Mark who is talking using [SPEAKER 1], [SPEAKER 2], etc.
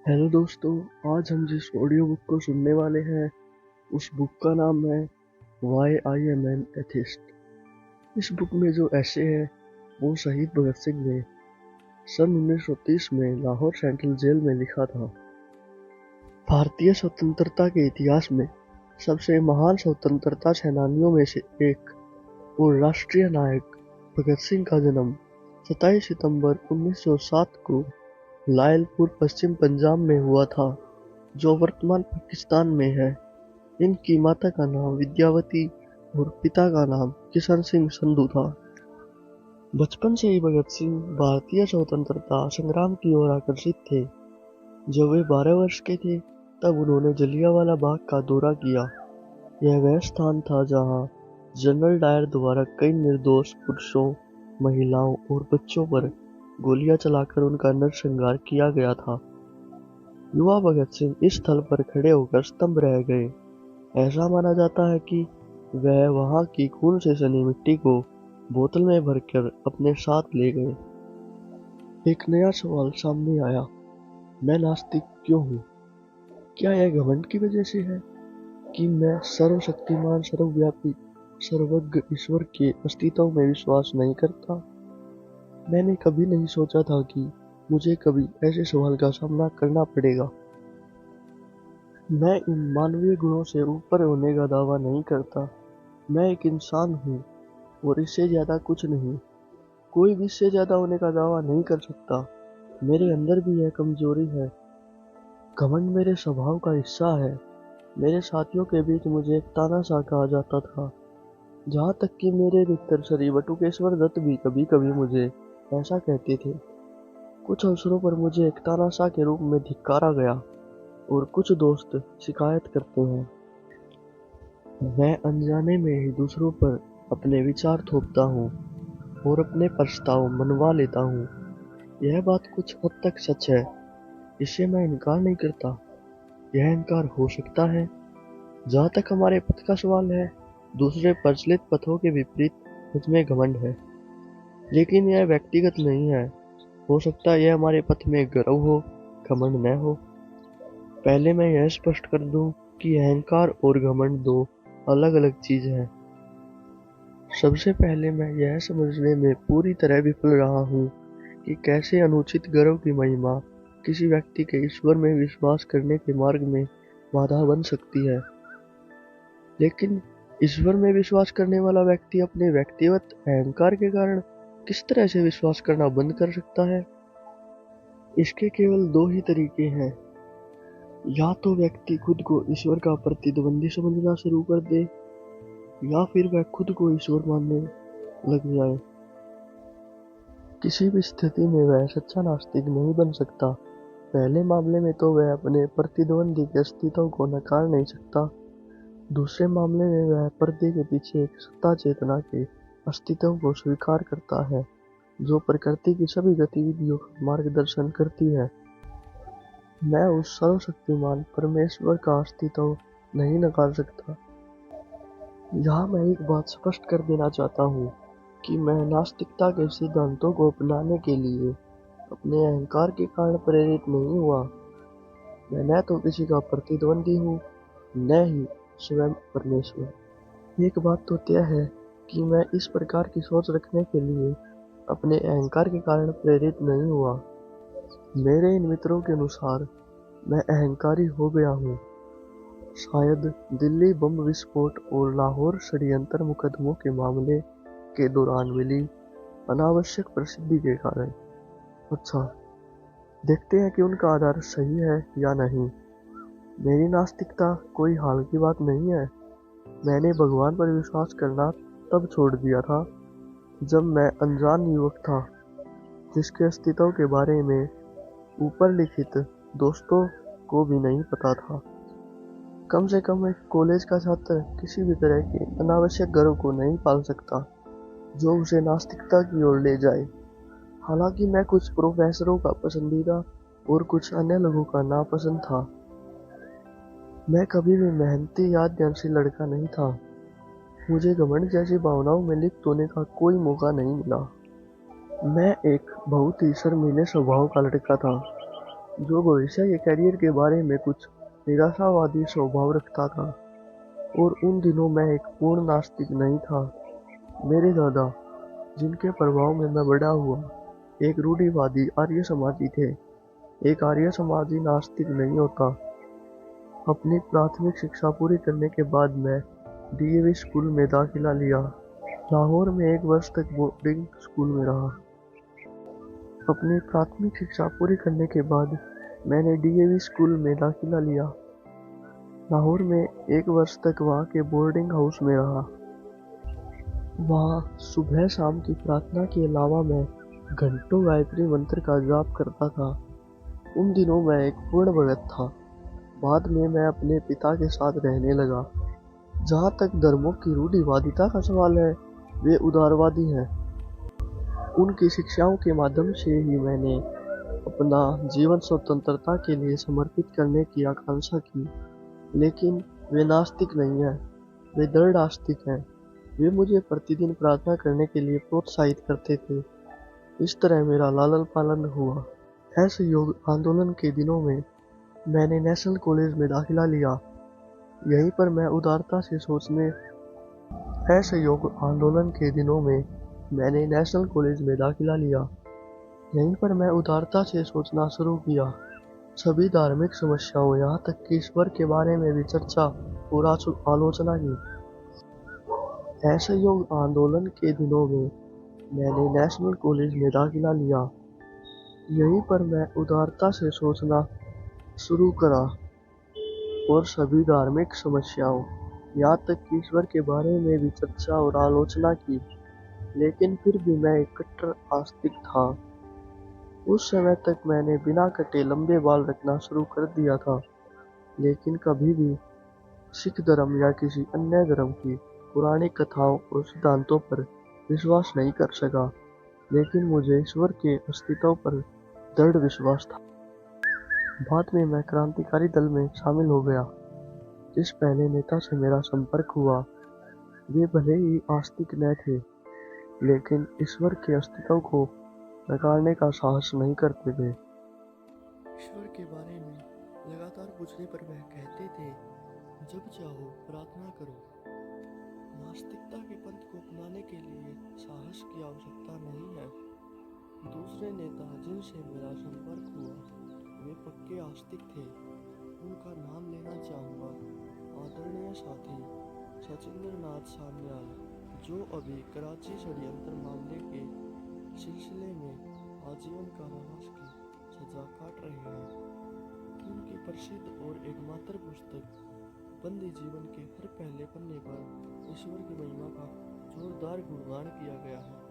[SPEAKER 1] Hello दोस्तों। आज हम जिस ऑडियो बुक को सुनने वाले हैं उस बुक का नाम है why I am an atheist. इस बुक में जो ऐसे है वो शहीद भगत सिंह ने सन 1930 में लाहौर सेंट्रल जेल में लिखा था। भारतीय स्वतंत्रता के इतिहास में सबसे महान स्वतंत्रता सेनानियों में से एक और राष्ट्रीय नायक भगत सिंह का जन्म 27 सितंबर 1907 को लायलपुर पश्चिम पंजाब में हुआ था, जो वर्तमान पाकिस्तान में है। इनकी माता का नाम विद्यावती और पिता का नाम किशन सिंह संधू था। बचपन से ही भगत सिंह भारतीय स्वतंत्रता संग्राम की ओर आकर्षित थे। जब वे 12 वर्ष के थे तब उन्होंने जलियांवाला बाग का दौरा किया। यह वह स्थान था जहां जनरल डायर द्वारा कई निर्दोष पुरुषों, महिलाओं और बच्चों पर गोलियां चलाकर उनका नरसंहार किया गया था। युवा भगत सिंह इस स्थल पर खड़े होकर स्तंभ रह गए। ऐसा माना जाता है कि वह वहां की खून से सनी मिट्टी को बोतल में भरकर अपने साथ ले गए। एक नया सवाल सामने आया, मैं नास्तिक क्यों हूँ? क्या यह घमंड की वजह से है कि मैं सर्वशक्तिमान, सर्वव्यापी, सर्वज्ञ ईश्वर के अस्तित्व में विश्वास नहीं करता? मैंने कभी नहीं सोचा था कि मुझे कभी ऐसे सवाल का सामना करना पड़ेगा। मैं इन मानवीय गुणों से ऊपर होने का दावा नहीं करता। मैं एक इंसान हूँ और इससे ज्यादा कुछ नहीं। कोई भी इससे ज्यादा होने का दावा नहीं कर सकता। मेरे अंदर भी यह कमजोरी है। घमंड मेरे स्वभाव का हिस्सा है। मेरे साथियों के बीच मुझे एक तानाशाह कहा जाता था। जहाँ तक कि मेरे मित्र श्री बटुकेश्वर दत्त भी कभी कभी मुझे ऐसा कहते थे। कुछ अवसरों पर मुझे एक तानाशाह के रूप में धिक्कारा गया और कुछ दोस्त शिकायत करते हैं। मैं अनजाने में ही दूसरों पर अपने विचार थोपता हूँ और अपने प्रस्ताव मनवा लेता हूँ। यह बात कुछ हद तक सच है, इससे मैं इनकार नहीं करता। यह इनकार हो सकता है। जहाँ तक हमारे पथ का सवाल है, दूसरे प्रचलित पथों के विपरीत मुझमें घमंड है, लेकिन यह व्यक्तिगत नहीं है। हो सकता है यह हमारे पथ में गर्व हो, घमंड न हो। पहले मैं यह स्पष्ट कर दूं कि अहंकार और घमंड दो अलग अलग चीज हैं। सबसे पहले मैं यह समझने में पूरी तरह विफल रहा हूँ कि कैसे अनुचित गर्व की महिमा किसी व्यक्ति के ईश्वर में विश्वास करने के मार्ग में बाधा बन सकती है। लेकिन ईश्वर में विश्वास करने वाला व्यक्ति अपने व्यक्तिगत अहंकार के कारण किस तरह से विश्वास करना बंद कर सकता है? इसके केवल दो ही तरीके हैं। या तो व्यक्ति खुद को ईश्वर का प्रतिद्वंदी समझना शुरू कर दे, या फिर वह खुद को ईश्वर मानने लग जाए। किसी भी स्थिति में वह सच्चा नास्तिक नहीं बन सकता। पहले मामले में तो वह अपने प्रतिद्वंदी के अस्तित्व को नकार नहीं सकता। दूसरे मामले में वह पर्दे के पीछे एक सत्ता चेतना के अस्तित्व को स्वीकार करता है, जो प्रकृति की सभी गतिविधियों का मार्गदर्शन करती है। मैं उस सर्वशक्तिमान परमेश्वर का अस्तित्व नहीं नकार सकता। यहाँ मैं एक बात स्पष्ट कर देना चाहता हूँ कि मैं नास्तिकता के सिद्धांतों को अपनाने के लिए अपने अहंकार के कारण प्रेरित नहीं हुआ। मैं न तो किसी का प्रतिद्वंदी हूँ, न ही स्वयं परमेश्वर। एक बात तो तय है कि मैं इस प्रकार की सोच रखने के लिए अपने अहंकार के कारण प्रेरित नहीं हुआ। मेरे इन मित्रों के अनुसार मैं अहंकारी हो गया हूँ, शायद दिल्ली बम विस्फोट और लाहौर षड्यंत्र मुकदमों के मामले के दौरान मिली अनावश्यक प्रसिद्धि के कारण। अच्छा, देखते हैं कि उनका आधार सही है या नहीं। मेरी नास्तिकता कोई हाल की बात नहीं है। मैंने भगवान पर विश्वास करना तब छोड़ दिया था जब मैं अनजान युवक था, जिसके अस्तित्व के बारे में ऊपर लिखित दोस्तों को भी नहीं पता था। कम से कम एक कॉलेज का छात्र किसी भी तरह के अनावश्यक गर्व को नहीं पाल सकता जो उसे नास्तिकता की ओर ले जाए। हालांकि मैं कुछ प्रोफेसरों का पसंदीदा और कुछ अन्य लोगों का नापसंद था। मैं कभी भी मेहनती या अध्ययनशील लड़का नहीं था। मुझे घमंड जैसी भावनाओं में लिप्त होने का कोई मौका नहीं मिला। मैं एक बहुत ही शर्मीले स्वभाव का लड़का था। जो भविष्य के करियर के बारे में कुछ निराशावादी स्वभाव रखता था। और उन दिनों मैं एक पूर्ण नास्तिक नहीं था। मेरे दादा, जिनके प्रभाव में मैं बड़ा हुआ, एक रूढ़िवादी आर्य समाजी थे। एक आर्य समाजी नास्तिक नहीं होता। अपनी प्राथमिक शिक्षा पूरी करने के बाद मैं डीएवी स्कूल में दाखिला लिया। लाहौर में 1 वर्ष तक बोर्डिंग स्कूल में रहा। अपनी प्राथमिक शिक्षा पूरी करने के बाद मैंने डीएवी स्कूल में दाखिला लिया। लाहौर में 1 वर्ष तक वहाँ के बोर्डिंग हाउस में रहा। वहाँ सुबह शाम की प्रार्थना के अलावा मैं घंटों गायत्री मंत्र का जाप करता था। उन दिनों मैं एक पूर्ण भगत था। बाद में मैं अपने पिता के साथ रहने लगा। जहाँ तक धर्मों की रूढ़िवादिता का सवाल है, वे उदारवादी हैं। उनकी शिक्षाओं के माध्यम से ही मैंने अपना जीवन स्वतंत्रता के लिए समर्पित करने की आकांक्षा की। लेकिन वे नास्तिक नहीं हैं, वे दृढ़ आस्तिक हैं। वे मुझे प्रतिदिन प्रार्थना करने के लिए प्रोत्साहित करते थे। इस तरह मेरा लालन पालन हुआ। असहयोग आंदोलन के दिनों में मैंने नेशनल कॉलेज में दाखिला लिया। यहीं पर मैं उदारता से सोचने असहयोग आंदोलन के दिनों में मैंने नेशनल कॉलेज में दाखिला लिया। यहीं पर मैं उदारता से सोचना शुरू किया। सभी धार्मिक समस्याओं, यहाँ तक कि ईश्वर के बारे में भी चर्चा और आलोचना की। असहयोग आंदोलन के दिनों में मैंने नेशनल कॉलेज में दाखिला लिया। यहीं पर मैं उदारता से सोचना शुरू करा और सभी धार्मिक समस्याओं, यहाँ तक कि ईश्वर के बारे में भी चर्चा और आलोचना की। लेकिन फिर भी मैं एक कट्टर आस्तिक था। उस समय तक मैंने बिना कटे लंबे बाल रखना शुरू कर दिया था। लेकिन कभी भी सिख धर्म या किसी अन्य धर्म की पुरानी कथाओं और सिद्धांतों पर विश्वास नहीं कर सका। लेकिन मुझे ईश्वर के अस्तित्व पर दृढ़ विश्वास था। बाद में मैं क्रांतिकारी दल में शामिल हो गया। जिस पहले नेता से मेरा संपर्क हुआ, वे भले ही आस्तिक न थे, लेकिन ईश्वर के अस्तित्व को नकारने का साहस नहीं करते थे। ईश्वर के बारे में लगातार पूछने पर वह कहते थे, जब चाहो प्रार्थना करो। नास्तिकता के पंथ को अपनाने के लिए साहस की आवश्यकता नहीं है। दूसरे नेता जिनसे मेरा संपर्क हुआ, वे पक्के आस्तिक थे। उनका नाम लेना चाहूँगा। आदरणीय साथी सचिंद्र नाथ सान्याल, जो अभी कराची षड्यंत्र मामले के सिलसिले में आजीवन कारावास की सजा काट रहे हैं। उनकी प्रसिद्ध और एकमात्र पुस्तक बंदी जीवन के हर पहले पन्ने पर ईश्वर की महिमा का जोरदार गुणगान किया गया है।